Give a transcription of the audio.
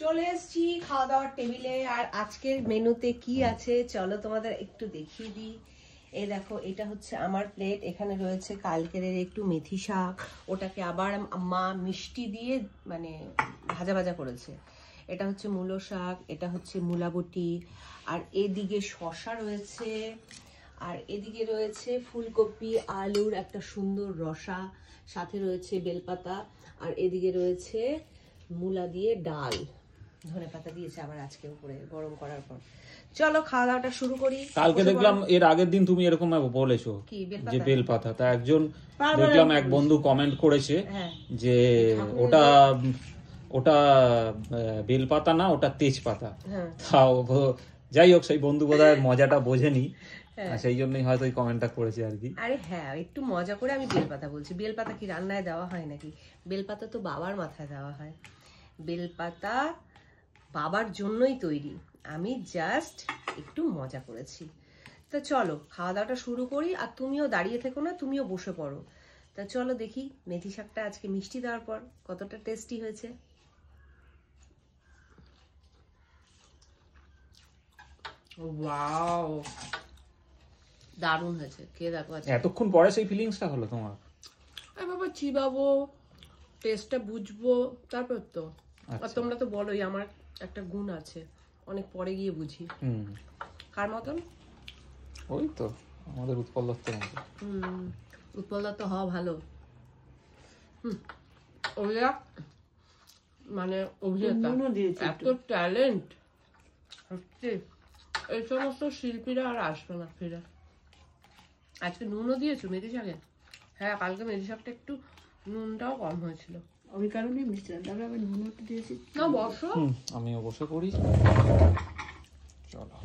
চলে এসেছি খাওয়া দাওয়ার টেবিলে। আর আজকের মেনুতে কি আছে চলো তোমাদের একটু দেখিয়ে দিই। এই দেখো, এটা হচ্ছে আমার প্লেট। এখানে রয়েছে কালকের একটু মেথি শাক, ওটাকে আবার মা মিষ্টি দিয়ে মানে ভাজা ভাজা করেছে। এটা হচ্ছে মূলো শাক, এটা হচ্ছে মূলাবটি, আর এদিকে শসা রয়েছে, আর এদিকে রয়েছে ফুলকপি আলুর একটা সুন্দর রসা, সাথে রয়েছে বেলপাতা, আর এদিকে রয়েছে মূলা দিয়ে ডাল, ধনেপাতা দিয়েছে আবার আজকে উপরে গরম করার পর। চলো খাওয়া দাওয়াটা শুরু করি। কালকে দেখলাম এর আগের দিন তুমি এরকম বলেছো যে বেলপাতা, তা একজন দেখলাম এক বন্ধু কমেন্ট করেছে যে ওটা ওটা বেলপাতা না, ওটা তেজপাতা। তাও যাই হোক, সেই বন্ধু বোধহয় মজাটা বোঝেনি, সেই জন্যই হয়তো এই কমেন্টটা করেছে আর কি। আরে হ্যাঁ, একটু মজা করে আমি বেলপাতা বলছি। বেলপাতা কি রান্নায় দেওয়া হয় নাকি? বেলপাতা তো বাবার মাথায় দেওয়া হয়। বেলপাতা বাবার জন্যই তৈরি, আমি জাস্ট একটু মজা করেছি। তা চলো খাওয়া দাওয়াটা শুরু করি। আর তুমিও দাঁড়িয়ে থেকো না, তুমিও বসে পড়ো। তা চলো দেখি মেথি শাকটা আজকে মিষ্টি দেওয়ার পর কতটা টেস্টি হয়েছে। ওয়াও, দারুণ হয়েছে। কে দেখো এতক্ষণ পরে সেই ফিলিংসটা হলো তোমার? আরে বাবা, চিবাবো, টেস্টটা বুঝবো, তারপর তো। আর তোমরা তো বলোই আমার একটা গুণ আছে, অনেক পরে গিয়ে বুঝি। কার মতন? ওই তো আমাদের উৎপল দত্তের মতো। উৎপল দত্ত হওয়া ভালো। ওরা মানে অভিনেতা, এত ট্যালেন্ট সত্যি। এই সমস্ত শিল্পীরা আর আসবে না ফিরে। আজকে নুনও দিয়েছো মেথি শাকে? হ্যাঁ, কালকে মেথি শাকটা একটু নুনটাও কম হয়েছিল, ওই কারণেই মিষ্টি। তারপরে আমি নুন একটু দিয়েছি। না বসো, আমিও বসে পড়ি। চলো।